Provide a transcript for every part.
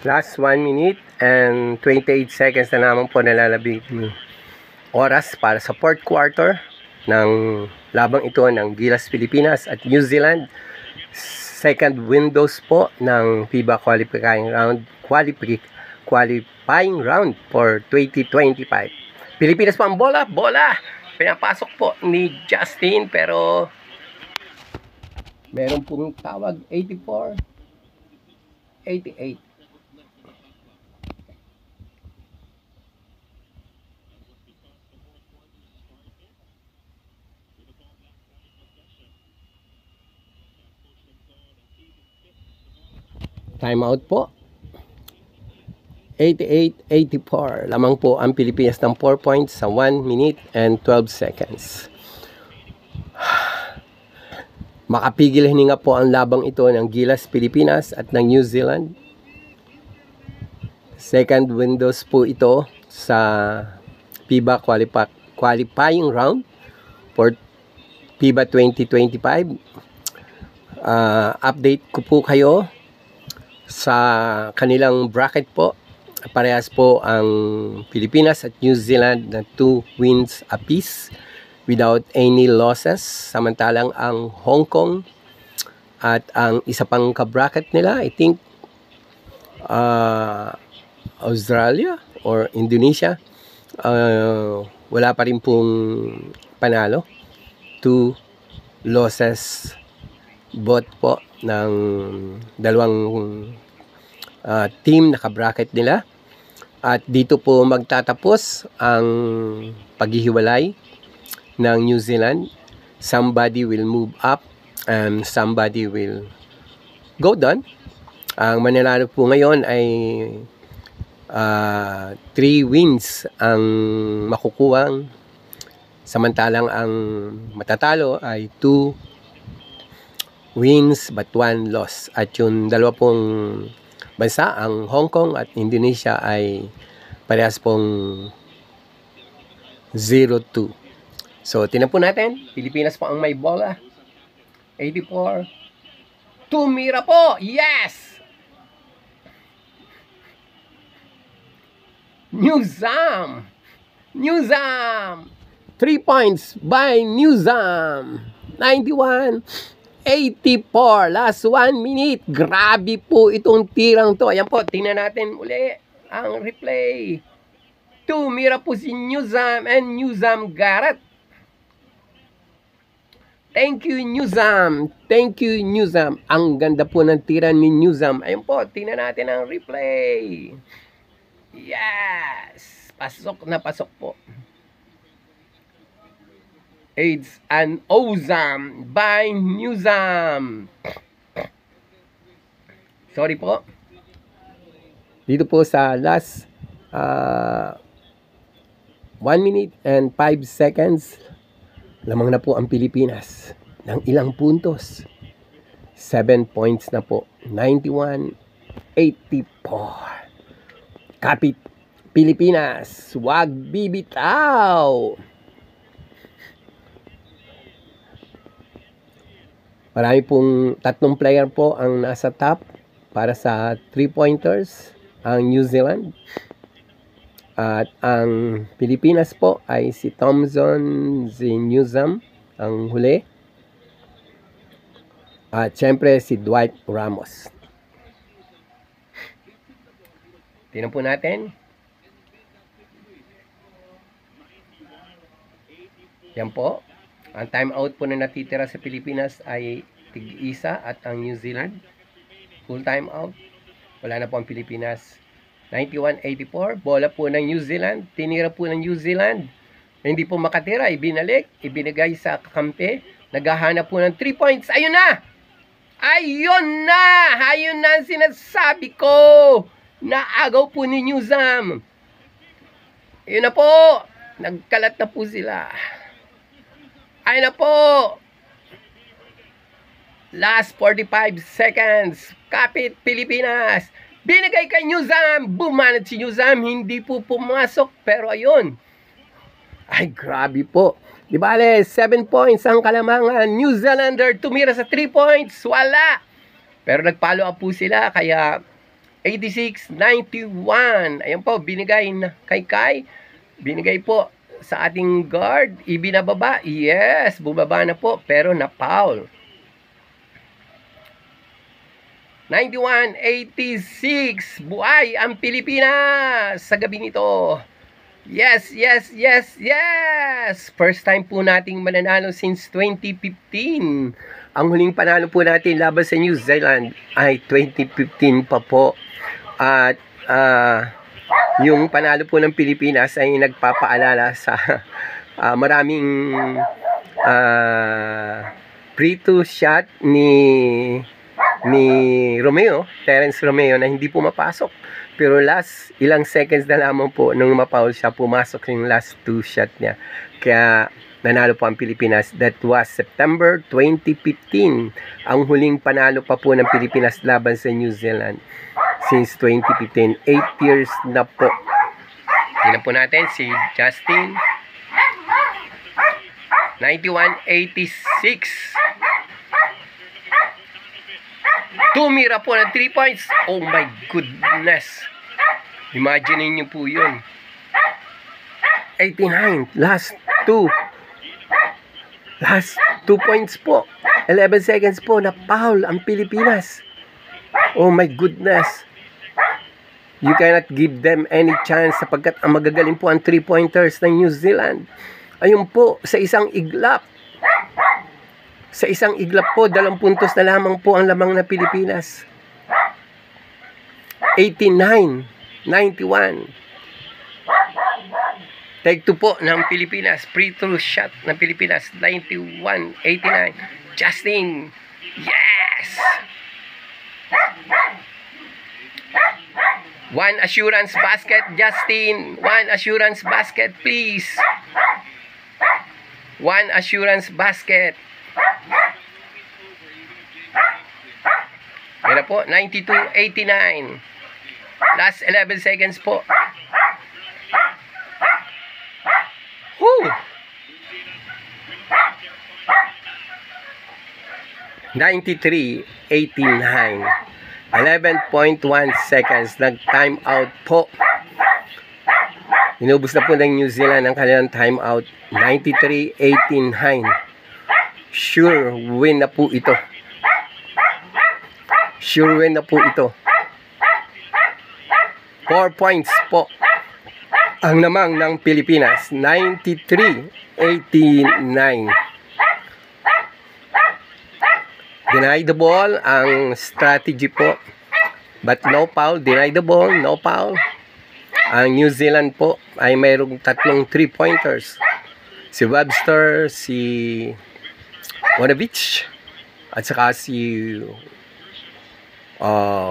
Last 1 minute and 28 seconds na naman po nalalabing oras para sa fourth quarter ng labang ito ng Gilas Pilipinas at New Zealand. Second windows po ng FIBA qualifying round for 2025. Pilipinas po ang bola. Pinapasok po ni Justin pero meron pong tawag 88. Time out po. 88-84. Lamang po ang Pilipinas ng 4 points sa 1 minute and 12 seconds. Makapigil hininga po ang labang ito ng Gilas Pilipinas at ng New Zealand. Second windows po ito sa FIBA qualifying round for FIBA 2025. Update ko po kayo sa kanilang bracket po. Parehas po ang Pilipinas at New Zealand na 2 wins apiece without any losses. Samantalang ang Hong Kong at ang isa pang ka-bracket nila, I think Australia or Indonesia, wala pa rin pong panalo. 2 losses both po ng dalawang team na ka-bracket nila. At dito po magtatapos ang paghihiwalay ng New Zealand. Somebody will move up and somebody will go down. Ang mananalo po ngayon ay 3 wins ang makukuwang, samantalang ang matatalo ay 2 wins but 1 loss. At yung dalawa pong bansa, ang Hong Kong at Indonesia, ay parehas pong 0-2. So, tingnan po natin. Pilipinas po ang may bola. 84. Tumira po! Yes! Newzam! 3 points by Newzam! 91-84. Last 1 minute. Grabe po itong tirang to. Ayan po, tingnan natin uli ang replay. Tumira po si Newzam and Newzam got it. Thank you, Newzam. Thank you, Newzam. Ang ganda po ng tira ni Newzam. Ayun po, tingnan natin ang replay. Yes! Pasok na pasok po. It's an Ozam by Newzam. Sorry po. Dito po sa last 1 minute and 5 seconds, lamang na po ang Pilipinas ng ilang puntos. 7 points na po. 91-84. Kapit Pilipinas, wag bibitaw. Marami pong 3 player po ang nasa top para sa 3-pointers, ang New Zealand. At ang Pilipinas po ay si Thompson, si Newzam ang huli. At syempre si Dwight Ramos. Tingnan po natin. Yan po. Ang time out po na natitira sa Pilipinas ay tig-isa at ang New Zealand full time out. Wala na po ang Pilipinas. 91-84. Bola po ng New Zealand. Tinira po ng New Zealand. Hindi po makatira. Ibinigay sa kakampi. Naghahanap po ng 3 points. Ayun na! Ayun na! Ayun na ang sinasabi ko! Naagaw po ni Newzam. Ayun na po! Nagkalat na po sila. Ayun na po! Last 45 seconds. Kapit Pilipinas. Binigay kay Newzam. Bumanat si Newzam. Hindi po pumasok. Pero ayun. Ay, grabe po. Di bale, 7 points ang kalamangan. New Zealander tumira sa 3 points. Wala. Pero nag-follow up po sila. Kaya 86-91. Ayan po, binigay na kay Kai. Binigay po sa ating guard. Ibinababa. Yes, bumaba na po. Pero na-foul. 91-86. Buhay ang Pilipinas sa gabi nito. Yes, yes, yes, yes! First time po nating mananalo since 2015. Ang huling panalo po natin laban sa New Zealand ay 2015 pa po. At yung panalo po ng Pilipinas ay nagpapaalala sa maraming free to shot ni Romeo, Terence Romeo, na hindi pumapasok. Pero last ilang seconds na lamang po nung mapaul siya, pumasok yung last 2 shot niya. Kaya nanalo po ang Pilipinas. That was September 2015. Ang huling panalo pa po ng Pilipinas laban sa New Zealand since 2015. 8 years na po. Tingnan po natin si Justin. 91-86. Tumira po ng 3 points. Oh my goodness. Imagine niyo po yun. 89. Last 2 points po. 11 seconds po na foul ang Pilipinas. Oh my goodness. You cannot give them any chance sapagkat ang magagaling po ang 3-pointers ng New Zealand. Ayun po, sa isang iglap. Sa isang iglap po, 2 puntos na lamang po ang lamang na Pilipinas. 89-91. Take 2 po ng Pilipinas. Free throw shot ng Pilipinas. 91-89. Justin. Yes! One assurance basket, Justin. One assurance basket, please. One assurance basket. Yan na po, 92-89. Last 11 seconds po. Woo! 93-89. 11.1 seconds. Nag-time out po. Inubos na po ng New Zealand ang kanilang time out. 93-89. Sure win na po ito. Sure win na po ito. 4 points po ang lamang ng Pilipinas. 93-89. Deny the ball ang strategy po. But no foul. Deny the ball. No foul. Ang New Zealand po ay mayroong 3 3-pointers. Si Webster, si Wanovich, at saka si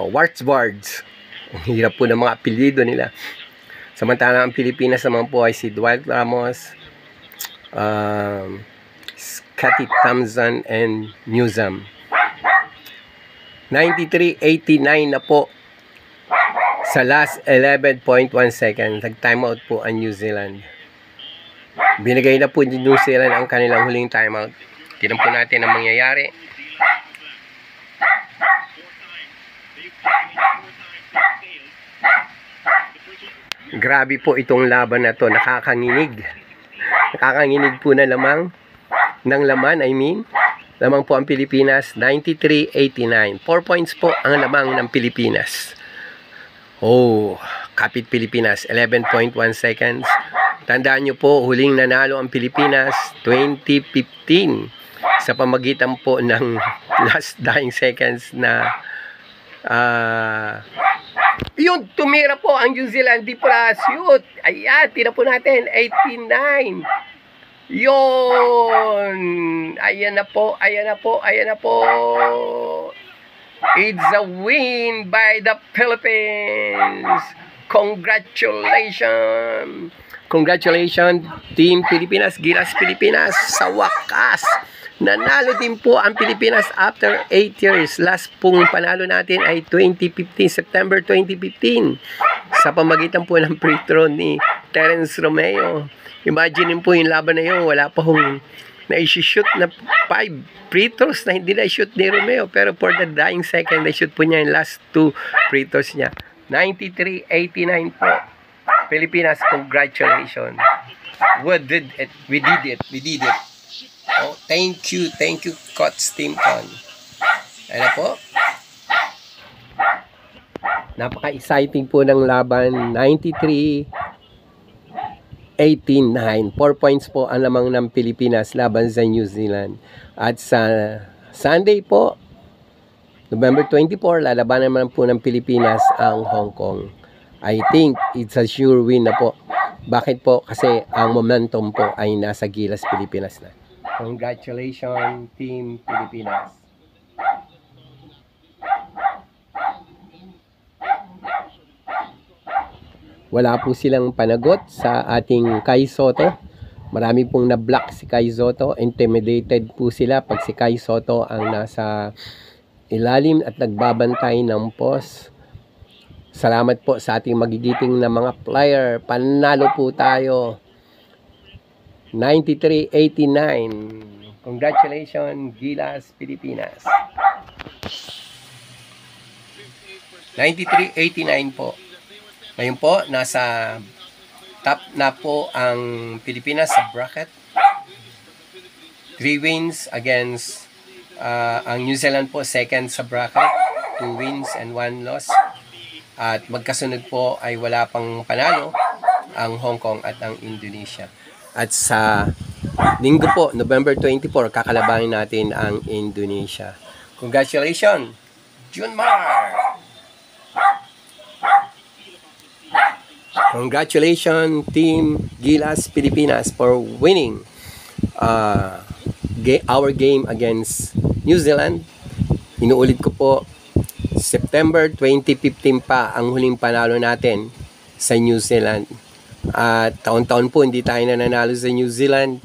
Wartsbards. Ang hirap po ng mga apelyido nila. Samantala ang Pilipinas naman po ay si Dwight Ramos, Scotty Thompson, and Newsom. 93-89 na po sa last 11.1 seconds. Nag-timeout po ang New Zealand. Binigay na po ni New Zealand ang kanilang huling timeout. Tignan po natin ang mangyayari. Grabe po itong laban na to. Nakakanginig. Nakakanginig po na lamang. Ng laman, I mean. Lamang po ang Pilipinas. 93-89. 4 points po ang lamang ng Pilipinas. Oh, kapit Pilipinas. 11.1 seconds. Tandaan nyo po, huling nanalo ang Pilipinas 2015 sa pamagitan po ng last dying seconds na yun, tumira po ang New Zealand. Di para shoot. Ayan, tira po natin. 89. Yun. Ayan na po. Ayan na po. Ayan na po. It's a win by the Philippines. Congratulations. Congratulations, Team Pilipinas, Gilas Pilipinas. Sa wakas, nanalo din po ang Pilipinas after 8 years. Last pong panalo natin ay 2015, September 2015. Sa pamagitan po ng free throw ni Terence Romeo. Imagine po yung laban na yun, wala pa hong na-shoot na 5 free throws na hindi na-shoot ni Romeo. Pero for the dying second, na-shoot po niya yung last 2 free throws niya. 93-89 po. Pilipinas, congratulations. We did it. We did it. Oh, thank you, Coach Team Con. Ano po? Napaka-exciting po ng laban. 93-89. 4 points po ang lamang ng Pilipinas laban sa New Zealand. At sa Sunday po, November 24, lalabanan naman po ng Pilipinas ang Hong Kong. I think it's a sure win na po. Bakit po? Kasi ang momentum po ay nasa Gilas, Pilipinas na. Congratulations, Team Pilipinas. Wala po silang panagot sa ating Kai Sotto. Marami pong na-block si Kai Sotto. Intimidated po sila pag si Kai Sotto ang nasa ilalim at nagbabantay ng post. Salamat po sa ating magigiting na mga player. Panalo po tayo. 93-89. Congratulations, Gilas, Pilipinas. 93-89 po. Ngayon po, nasa top na po ang Pilipinas sa bracket. 3 wins against ang New Zealand po, second sa bracket. 2 wins and 1 loss. At magkasunod po ay wala pang panalo ang Hong Kong at ang Indonesia. At sa linggo po, November 24, kakalabanin natin ang Indonesia. Congratulations, Junmar! Congratulations, Team Gilas Pilipinas, for winning our game against New Zealand. Inuulit ko po, September 2015 pa ang huling panalo natin sa New Zealand. At taon-taon po hindi tayo nananalo sa New Zealand.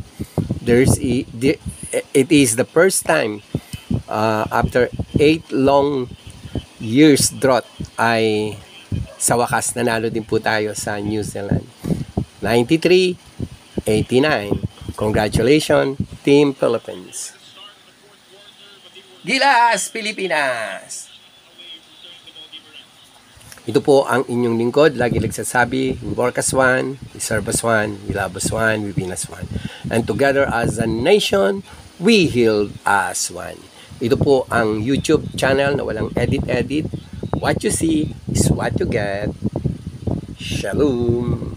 It is the first time after 8 long years drought ay sa wakas nanalo din po tayo sa New Zealand. 93-89. Congratulations, Team Philippines. Gilas, Pilipinas! Ito po ang inyong lingkod. Lagi nagsasabi, we work as one, we serve as one, we love as one, we win as one. And together as a nation, we heal as one. Ito po ang YouTube channel na walang edit-edit. What you see is what you get. Shalom!